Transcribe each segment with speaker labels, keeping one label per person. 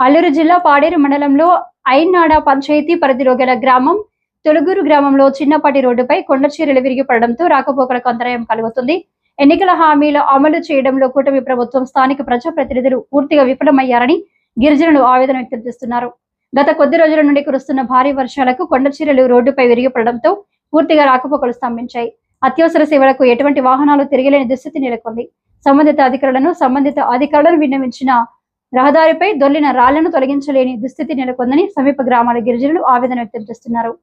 Speaker 1: అల్లూరు జిల్లా పాడేరు మండలంలో ఐనాడ పంచాయతీ పరిధిలో గల గ్రామం తొలుగూరు గ్రామంలో చిన్నపాటి రోడ్డుపై కొండచీరలు విరిగి పడడంతో రాకపోకలకు అంతరాయం కలుగుతుంది. ఎన్నికల హామీల అమలు చేయడంలో కూటమి ప్రభుత్వం స్థానిక ప్రజాప్రతినిధులు పూర్తిగా విఫలమయ్యారని గిరిజనులు ఆవేదన వ్యక్తం చేస్తున్నారు. గత కొద్ది రోజుల నుండి కురుస్తున్న భారీ వర్షాలకు కొండచీరలు రోడ్డుపై విరిగి పడడంతో పూర్తిగా రాకపోకలు స్తంభించాయి. అత్యవసర సేవలకు ఎటువంటి వాహనాలు తిరగలేని దుస్థితి నెలకొంది. సంబంధిత అధికారులను విన్నవించిన రహదారిపై దొర్లిన రాళ్లను తొలగించలేని దుస్థితి నెలకొందని సమీప గ్రామాల గిరిజనులు ఆవేదన వ్యక్తం చేస్తున్నారు.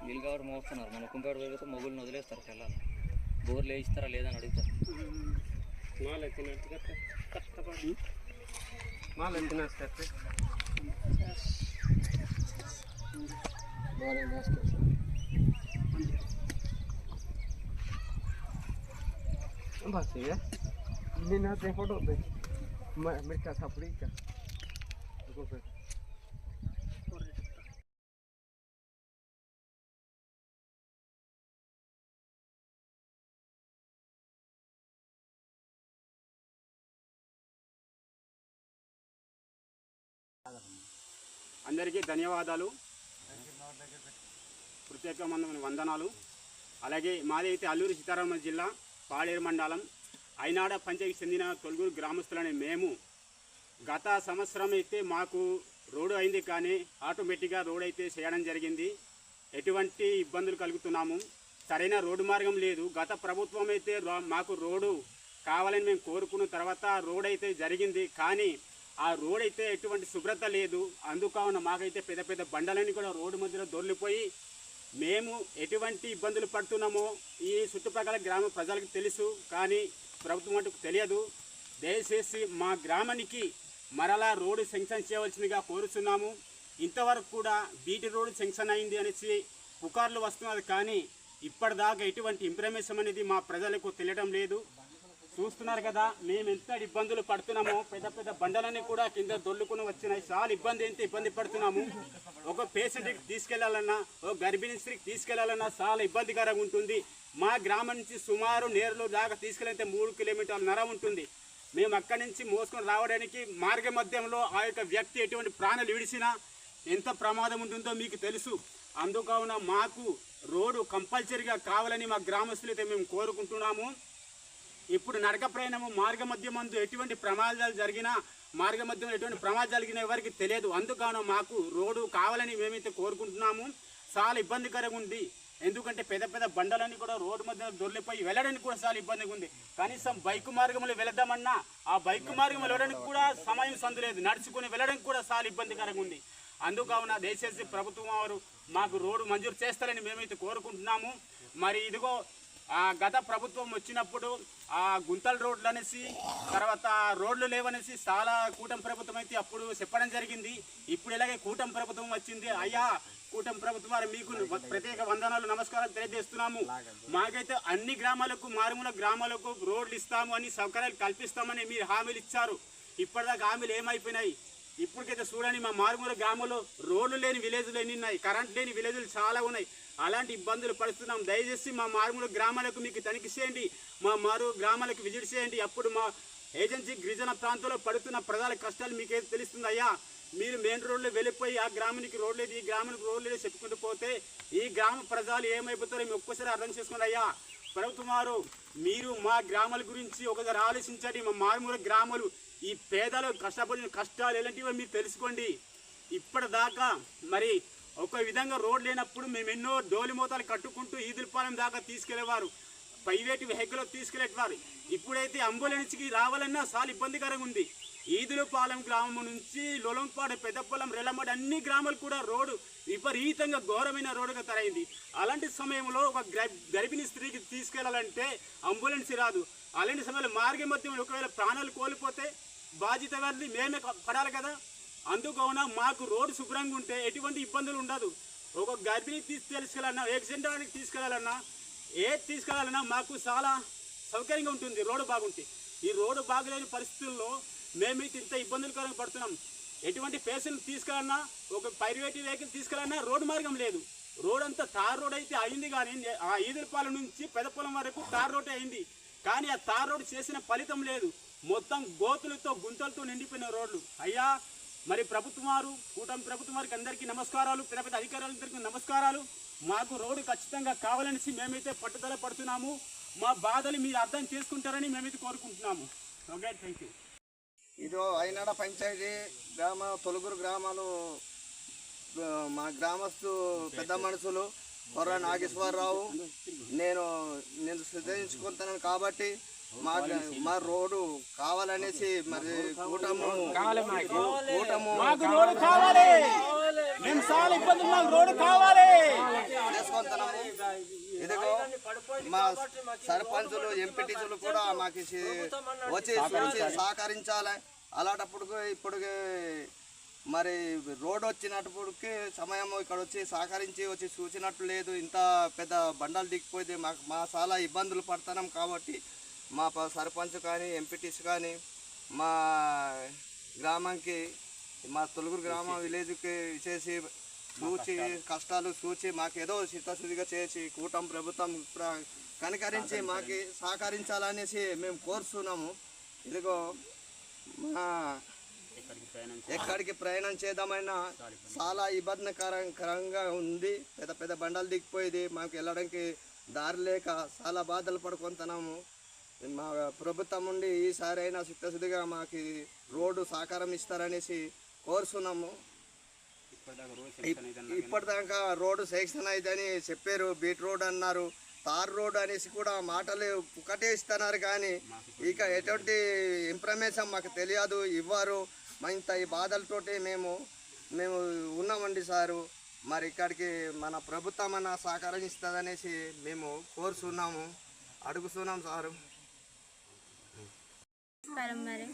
Speaker 2: నీళ్ళు కాబట్టి మోస్తున్నారు. మన కుంకాడు పోయితే మొగుల్ని వదిలేస్తారు. పిల్లలు బోర్లు వేయిస్తారా లేదని అడుగుతారు. కష్టపడి
Speaker 3: फोटो मिर्चा सापड़ी क्या
Speaker 4: అందరికీ ధన్యవాదాలు, ప్రత్యేకమైన వందనాలు. అలాగే మాది అయితే అల్లూరు సీతారామరాజు జిల్లా పాడేరు మండలం ఐనాడ పంచాయతీకి చెందిన తొలుగూరు గ్రామస్తులనే మేము గత సంవత్సరం అయితే మాకు రోడ్డు అయింది, కానీ ఆటోమేటిక్గా రోడ్ అయితే చేయడం జరిగింది. ఎటువంటి ఇబ్బందులు కలుగుతున్నాము, సరైన రోడ్డు మార్గం లేదు. గత ప్రభుత్వం అయితే మాకు రోడ్డు కావాలని మేము కోరుకున్న తర్వాత రోడ్ అయితే జరిగింది, కానీ ఆ రోడ్ అయితే ఎటువంటి శుభ్రత లేదు. అందుకావున మాకైతే పెద్ద పెద్ద బండలన్నీ కూడా రోడ్డు మధ్యలో దొర్లిపోయి మేము ఎటువంటి ఇబ్బందులు పడుతున్నామో ఈ చుట్టుపక్కల గ్రామ ప్రజలకు తెలుసు, కానీ ప్రభుత్వం మటుకు తెలియదు. దయచేసి మా గ్రామానికి మరలా రోడ్డు శాంక్షన్ చేయవలసిందిగా కోరుతున్నాము. ఇంతవరకు కూడా బీటీ రోడ్డు శాంక్షన్ అయింది అనేసి పుకార్లు వస్తున్నది, కానీ ఇప్పటిదాకా ఎటువంటి ఇంప్రమేషన్ అనేది మా ప్రజలకు తెలియడం లేదు. చూస్తున్నారు కదా మేము ఎంత ఇబ్బందులు పడుతున్నామో. పెద్ద పెద్ద బండలన్నీ కూడా కింద దొల్లుకుని వచ్చినాయి. చాలా ఇబ్బంది పడుతున్నాము. ఒక పేషెంట్కి తీసుకెళ్లాలన్నా, ఒక గర్భిణీ స్త్రీకి తీసుకెళ్లాలన్నా చాలా ఇబ్బందికరంగా ఉంటుంది. మా గ్రామం నుంచి సుమారు నేరులో దాకా తీసుకెళ్తే 3 కిలోమీటర్ల ఉంటుంది. మేము అక్కడి నుంచి మోసుకొని రావడానికి మార్గ మధ్యంలో ఆ యొక్క వ్యక్తి ఎటువంటి ప్రాణాలు విడిచినా ఎంత ప్రమాదం ఉంటుందో మీకు తెలుసు. అందుకావున మాకు రోడ్డు కంపల్సరీగా కావాలని మా గ్రామస్తులైతే మేము కోరుకుంటున్నాము. ఇప్పుడు నడక ప్రయాణము మార్గ మధ్యమందు ఎటువంటి ప్రమాదాలు జరిగినా, మార్గ మధ్యంలో ఎటువంటి ప్రమాదాలు జరిగినా ఎవరికి తెలియదు. అందుకని మాకు రోడ్డు కావాలని మేమైతే కోరుకుంటున్నాము. చాలా ఇబ్బందికరంగా ఉంది, ఎందుకంటే పెద్ద పెద్ద బండలన్నీ కూడా రోడ్డు మధ్య దొర్లిపోయి వెళ్ళడానికి కూడా చాలా ఇబ్బందిగా ఉంది. కనీసం బైక్ మార్గంలో వెళదామన్నా ఆ బైక్ మార్గంలో వెళ్ళడానికి కూడా సమయం సందులేదు. నడుచుకుని వెళ్ళడానికి కూడా చాలా ఇబ్బందికరంగా ఉంది. అందుకావున దయచేసి ప్రభుత్వం వారు మాకు రోడ్డు మంజూరు చేస్తారని మేమైతే కోరుకుంటున్నాము. మరి ఇదిగో గత ప్రభుత్వం వచ్చినప్పుడు ఆ గుంతల రోడ్లు అనేసి, తర్వాత రోడ్లు లేవనేసి చాలా కూటమి ప్రభుత్వం అయితే అప్పుడు చెప్పడం జరిగింది. ఇప్పుడు ఇలాగే కూటమి ప్రభుత్వం వచ్చింది. అయ్యా కూటమి ప్రభుత్వం వారు మీకు ప్రత్యేక వందనాలు, నమస్కారాలు తెలియజేస్తున్నాము. మాకైతే అన్ని గ్రామాలకు, మారుమూల గ్రామాలకు రోడ్లు ఇస్తాము అని, సౌకర్యాలు కల్పిస్తామని మీరు హామీలు ఇచ్చారు. ఇప్పటిదాకా హామీలు ఏమైపోయినాయి? ఇప్పటికైతే చూడండి మా మారుమూల గ్రామంలో రోడ్లు లేని విలేజ్లు ఎన్ని ఉన్నాయి, కరెంట్ లేని విలేజ్లు చాలా ఉన్నాయి. అలాంటి ఇబ్బందులు పడుతున్నాం. దయచేసి మా మారుమూల గ్రామాలకు మీకు తనిఖీ చేయండి, మా గ్రామాలకు విజిట్ చేయండి. అప్పుడు మా ఏజెన్సీ గిరిజన ప్రాంతంలో పడుతున్న ప్రజల కష్టాలు మీకేది తెలుస్తుంది. అయ్యా మీరు మెయిన్ రోడ్లో వెళ్ళిపోయి ఆ గ్రామానికి రోడ్ లేదు, ఈ గ్రామానికి రోడ్ లేదు చెప్పుకుంటూ పోతే ఈ గ్రామ ప్రజలు ఏమైపోతారో మీరు ఒక్కసారి అర్థం చేసుకోండి. అయ్యా ప్రభుత్వం వారు మీరు మా గ్రామాల గురించి ఒకసారి ఆలోచించండి. మా మారుమూల గ్రామాలు ఈ పేదలు కష్టపడిన కష్టాలు ఎలాంటివో మీరు తెలుసుకోండి. ఇప్పటిదాకా మరి ఒక విధంగా రోడ్ లేనప్పుడు మేము ఎన్నో డోలి మోతాలు కట్టుకుంటూ ఈదులపాలెం దాకా తీసుకెళ్లేవారు, ప్రైవేట్ వెహికల్ తీసుకెళ్లేవారు. ఇప్పుడైతే అంబులెన్స్కి రావాలన్నా చాలా ఇబ్బందికరంగా ఉంది. ఈదులపాలెం గ్రామం నుంచి లొలంపాడు, పెద్దపొలం, రెల్లమాడు అన్ని గ్రామాలు కూడా రోడ్డు విపరీతంగా ఘోరమైన రోడ్డుగా తరైంది. అలాంటి సమయంలో ఒక గర్భిణీ స్త్రీకి తీసుకెళ్లాలంటే అంబులెన్స్ రాదు. అలాంటి సమయంలో మార్గ మధ్యంలో ఒకవేళ ప్రాణాలు కోల్పోతే బాధ్యత వారిని మేమే పడాలి కదా. అందుకోన మాకు రోడ్డు శుభ్రంగా ఉంటే ఎటువంటి ఇబ్బందులు ఉండదు. ఒక గర్భిణీ తీసుకెళ్ళాలన్నా, యాక్సిడెంట్ తీసుకెళ్లాలన్నా, ఏది తీసుకెళ్లాలన్నా మాకు చాలా సౌకర్యంగా ఉంటుంది రోడ్డు బాగుంటే. ఈ రోడ్డు బాగలేని పరిస్థితుల్లో మేమైతే ఇంత ఇబ్బందులకరంగా పడుతున్నాం. ఎటువంటి పేషెంట్ తీసుకెళ్ళాలన్నా, ఒక ప్రైవేట్ వెహికల్ తీసుకెళ్ళాలన్నా రోడ్డు మార్గం లేదు. రోడ్ అంతా తార్ రోడ్ అయితే అయింది, కానీ ఆ ఈదులపాలెం నుంచి పెదపొలం వరకు తార్ రోడ్ అయింది. కానీ ఆ తార్ రోడ్ చేసిన ఫలితం లేదు. మొత్తం గోతులతో గుంతలతో నిండిపోయిన రోడ్లు. అయ్యా మరి ప్రభుత్వం వారు, కూటమి ప్రభుత్వం వారికి అందరికీ నమస్కారాలు, పెద్ద పెద్ద అధికారులందరికీ నమస్కారాలు. మాకు రోడ్డు ఖచ్చితంగా కావాలనేసి మేమైతే పట్టుదల పడుతున్నాము. మా బాధలు మీరు అర్థం చేసుకుంటారని మేమైతే కోరుకుంటున్నాము. Okay, thank you.
Speaker 3: ఇది అయినాడ పంచాయతీ తొలుగురు గ్రామాలు మా గ్రామస్తు పెద్ద మనుషులు కొర్ర నాగేశ్వరరావు నేను సిద్ధరించుకుంటున్నాను కాబట్టి మా రోడ్డు కావాలనేసి మరి కూటము చేసుకుంటున్నాము. ఇదిగో మా సర్పంచులు, ఎంపీటీసులు కూడా మాకు వచ్చి సహకరించాలి. అలాంటప్పుడు ఇప్పుడు మరి రోడ్ వచ్చినప్పటికి సమయం ఇక్కడ వచ్చి సహకరించి వచ్చి చూసినట్టు లేదు. ఇంత పెద్ద బండాలు దిగిపోతే మా చాలా ఇబ్బందులు పడుతున్నాం. కాబట్టి మా సర్పంచ్ కానీ ఎంపీటీసీ కానీ మా గ్రామానికి, మా తొలుగురు గ్రామం విలేజ్కి చేసి చూచి కష్టాలు చూచి మాకు ఏదో చిత్తశుద్ధిగా చేసి కూటమి ప్రభుత్వం కనికరించి మాకు సహకరించాలనేసి మేము కోరుతున్నాము. ఇదిగో మా ఎక్కడికి ప్రయాణం చేద్దామైనా చాలా ఇబ్బందికరంగా ఉంది. పెద్ద పెద్ద బండలు దిగిపోయేది, మాకు వెళ్ళడానికి దారి లేక చాలా బాధలు పడుకుంటున్నాము. మా ప్రభుత్వం నుండి ఈసారి అయినా చిత్తశుద్ధిగా మాకు రోడ్డు సహకారం ఇస్తారనేసి కోరుతున్నాము. ఇప్పటిదాకా రోడ్డు సెక్షన్ అయితేని చెప్పారు, బీట్ రోడ్ అన్నారు, తార్ రోడ్ అనేసి కూడా మాటలు ఒకటే ఇస్తున్నారు. కానీ ఇక ఎటువంటి ఇన్ఫర్మేషన్ మాకు తెలియదు, ఇవ్వరు. ఇంత ఈ బాధలతోటి మేము ఉన్నామండి సారు. మరి ఇక్కడికి మన ప్రభుత్వం అన్న సహకారం ఇస్తుందనేసి మేము కోరుతున్నాము, అడుగుతున్నాం సారు.
Speaker 5: నమస్కారం. మరి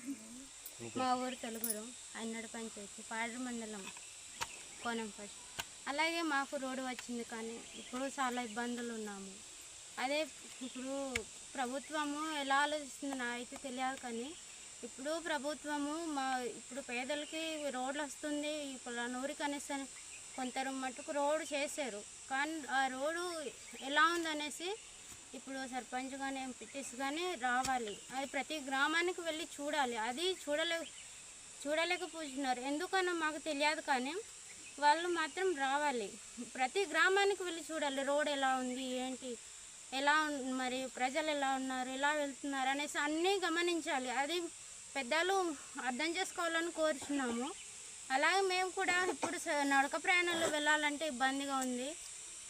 Speaker 5: మా ఊరు తొలుగురు అయినాడ పంచాయతీ పాడేరు మండలం కోనంపల్లి. అలాగే మాకు రోడ్డు వచ్చింది, కానీ ఇప్పుడు చాలా ఇబ్బందులు ఉన్నాము. అదే ఇప్పుడు ప్రభుత్వము ఎలా ఆలోచిస్తుందో నాకైతే తెలియదు, కానీ ఇప్పుడు ప్రభుత్వము ఇప్పుడు పేదలకి రోడ్లు వస్తుంది. ఇప్పుడు నూరికి అనేసి కొంత మటుకు రోడ్డు చేశారు, కానీ ఆ రోడ్డు ఎలా ఉందనేసి ఇప్పుడు సర్పంచ్ కానీ ఎంపీటీస్ కానీ రావాలి. అది ప్రతి గ్రామానికి వెళ్ళి చూడాలి. అది చూడలేకపోతున్నారు. ఎందుకన్నా మాకు తెలియదు, కానీ వాళ్ళు మాత్రం రావాలి. ప్రతి గ్రామానికి వెళ్ళి చూడాలి, రోడ్ ఎలా ఉంది, ఏంటి, మరి ప్రజలు ఎలా ఉన్నారు, ఎలా వెళ్తున్నారు అనేసి అన్నీ గమనించాలి. అది పెద్దలు అర్థం చేసుకోవాలని కోరుచున్నాము. అలాగే మేము కూడా ఇప్పుడు నడక ప్రయాణాలు వెళ్ళాలంటే ఇబ్బందిగా ఉంది.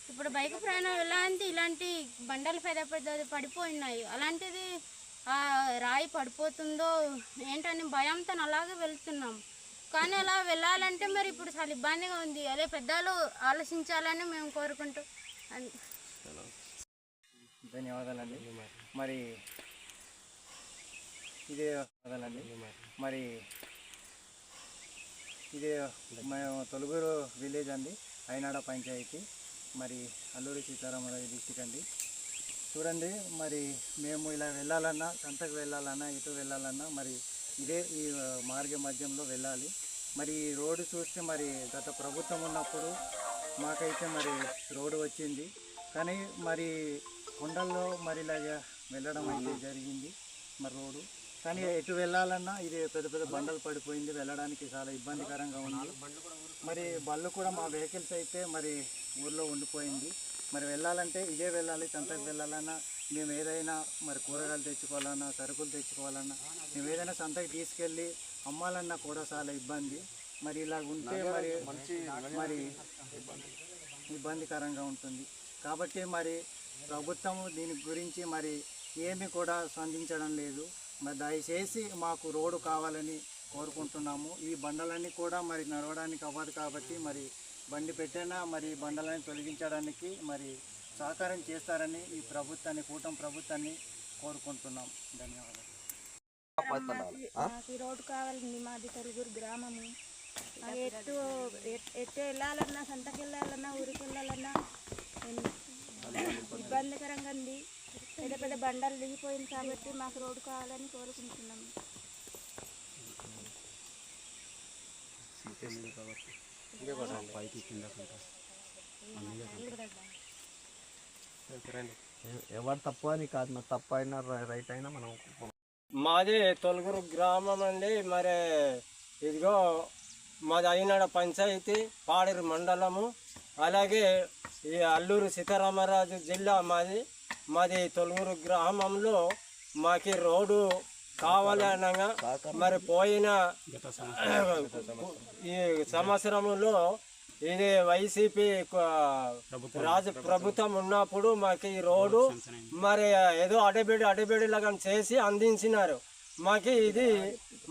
Speaker 5: ఇప్పుడు బైక్ ప్రయాణం వెళ్ళాలంటే ఇలాంటి బండలు పెద్ద పడిపోయినాయి. అలాంటిది రాయి పడిపోతుందో ఏంటని భయంతో అలాగే వెళ్తున్నాం. కానీ అలా వెళ్ళాలంటే మరి ఇప్పుడు చాలా ఇబ్బందిగా ఉంది. అదే పెద్దలు ఆలోచించాలని మేము కోరుకుంటూ
Speaker 6: ధన్యవాదాలండి. మరి ఇదే వదలండి. మరి ఇది మేము తొలుగురు విలేజ్ అండి, అయినాడ పంచాయతీ, మరి అల్లూరి సీతారామరాజు డిస్టిక్ అండి. చూడండి, మరి మేము ఇలా వెళ్ళాలన్నా, సంతకు వెళ్ళాలన్నా, ఇటు వెళ్ళాలన్నా మరి ఇదే ఈ మార్గ మధ్యంలో వెళ్ళాలి. మరి ఈ రోడ్డు చూస్తే మరి గత ప్రభుత్వం ఉన్నప్పుడు మాకైతే మరి రోడ్డు వచ్చింది, కానీ మరి కొండల్లో మరి ఇలాగా వెళ్ళడం అయితే జరిగింది మరి రోడ్డు. కానీ ఎటు వెళ్ళాలన్నా ఇది పెద్ద పెద్ద బండలు పడిపోయింది, వెళ్ళడానికి చాలా ఇబ్బందికరంగా ఉంది. మరి బళ్ళు కూడా మా వెహికల్స్ అయితే మరి ఊర్లో ఉండిపోయింది. మరి వెళ్ళాలంటే ఇదే వెళ్ళాలి, సంతకు వెళ్ళాలన్నా మేము ఏదైనా మరి కూరగాయలు తెచ్చుకోవాలన్నా సరుకులు తెచ్చుకోవాలన్నా మేము ఏదైనా సంతకి తీసుకెళ్ళి అమ్మాలన్నా కూడా చాలా ఇబ్బంది. మరి ఇలా ఉంటే మరి ఇబ్బందికరంగా ఉంటుంది. కాబట్టి మరి ప్రభుత్వం దీని గురించి మరి ఏమీ కూడా స్పందించడం లేదు. మరి దయచేసి మాకు రోడ్డు కావాలని కోరుకుంటున్నాము. ఈ బండలన్నీ కూడా మరి నడవడానికి అవ్వదు కాబట్టి మరి బండి పెట్టైనా మరి బండలని తొలగించడానికి మరి సహకారం చేస్తారని ఈ ప్రభుత్వాన్ని, కూటమి ప్రభుత్వాన్ని కోరుకుంటున్నాం. ధన్యవాదాలు.
Speaker 7: మాకు రోడ్డు కావాలండి. మాది తొలుగురు గ్రామము. ఎటు వెళ్ళాలన్నా, సంతకి వెళ్ళాలన్నా, ఊరికి వెళ్ళాలన్నా ఇబ్బందికరంగా ఉంది. పెద్ద పెద్ద బండలు దిగిపోయింది కాబట్టి మాకు రోడ్డు కావాలని కోరుకుంటున్నాము.
Speaker 8: ఎవరు తప్పు అని కాదు, మరి తప్పు అయినా రైట్ అయినా మనం.
Speaker 9: మాది తొలుగురు గ్రామం అండి. మరి ఇదిగో మాది అయినాడ పంచాయతీ, పాడేరు మండలము. అలాగే ఈ అల్లూరు సీతారామరాజు జిల్లా మాది తొలుగురు గ్రామంలో మాకి రోడ్డు కావాలి అనగా మరి పోయిన ఈ సంవత్సరంలో ఇది వైసీపీ ప్రభుత్వం ఉన్నప్పుడు మాకు ఈ రోడ్డు మరి ఏదో అడబిడిలాగా చేసి అందించినారు.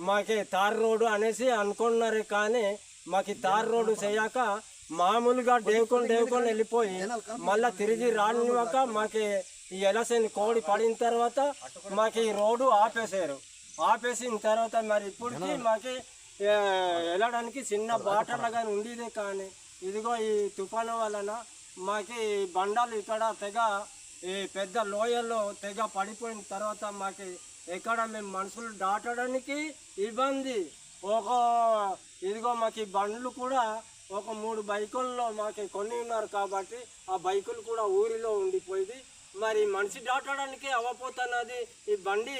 Speaker 9: మాకి తార్ రోడ్డు అనేసి అనుకున్నారు, కానీ మాకు తార్ రోడ్డు చేయక మామూలుగా డేవుకొని వెళ్ళిపోయి మళ్ళీ తిరిగి రానివ్వక మాకి ఈ ఎలక్షన్ కోడి పడిన తర్వాత మాకు ఈ రోడ్డు ఆపేసిన తర్వాత మరి ఇప్పటికీ మాకి వెళ్ళడానికి చిన్న బాటలుగా ఉండేదే, కానీ ఇదిగో ఈ తుఫాను వలన మాకి బండాలు ఇక్కడ ఈ పెద్ద లోయల్లో పడిపోయిన తర్వాత మాకి ఎక్కడ మేము మనుషులు దాటడానికి ఇబ్బంది. ఇదిగో మాకు బండ్లు కూడా ఒక 3 బైకుల్లో మాకు కొన్ని ఉన్నారు కాబట్టి ఆ బైకులు కూడా ఊరిలో ఉండిపోయింది. మరి మనిషి దాటడానికి అవ్వపోతున్నది, ఈ బండి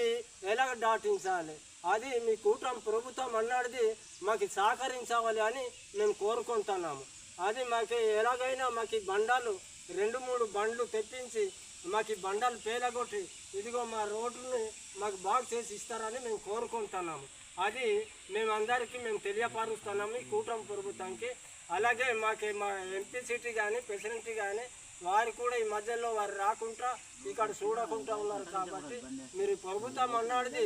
Speaker 9: ఎలాగ దాటించాలి? అది మీ కూటమి ప్రభుత్వం అన్నది మాకు సహకరించాలి అని మేము కోరుకుంటున్నాము. అది మాకు ఎలాగైనా మాకు బండాలు 2-3 బండ్లు తెప్పించి మాకు బండాలు పేలగొట్టి ఇదిగో మా రోడ్డుని మాకు బాగు చేసి ఇస్తారని మేము కోరుకుంటున్నాము. అది మేమందరికీ తెలియపరుస్తున్నాము ఈ కూటమి ప్రభుత్వానికి. అలాగే మాకు మా ఎంపీ సీటీ కానీ ప్రెసిడెంట్ కానీ వారు కూడా ఈ మధ్యలో వారు రాకుండా ఇక్కడ చూడకుండా ఉన్నారు. కాబట్టి మీరు ప్రభుత్వం అన్నది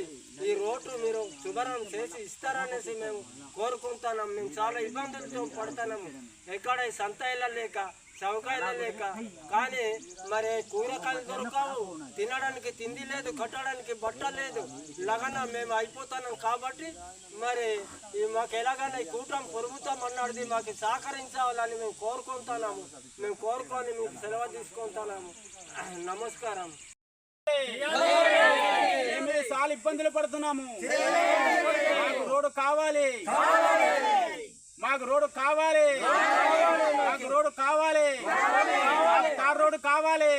Speaker 9: ఈ రోడ్డు మీరు శుభ్రం చేసి ఇస్తారనేసి మేము కోరుకుంటున్నాం. మేము చాలా ఇబ్బందులతో పడుతున్నాము. ఎక్కడ సంత లేక చౌకాయలు లేక, కానీ మరి కూరగాయలు దొరకవు, తినడానికి తిండి లేదు, కట్టడానికి బట్ట లేదు, ఇలాగన్నా మేము అయిపోతున్నాం. కాబట్టి మరి మాకు ఎలాగైనా ఈ కూటమి ప్రభుత్వం అన్నది మాకు సహకరించాలని మేము కోరుకుంటున్నాము. మేము కోరుకొని మీకు సెలవు తీసుకుంటున్నాము. నమస్కారం.
Speaker 4: చాలా ఇబ్బందులు పడుతున్నాము. మాకు రోడ్డు కావాలి, మాకు రోడ్డు కావాలి, మాకు రోడ్డు కావాలి, తార్ రోడ్డు కావాలి.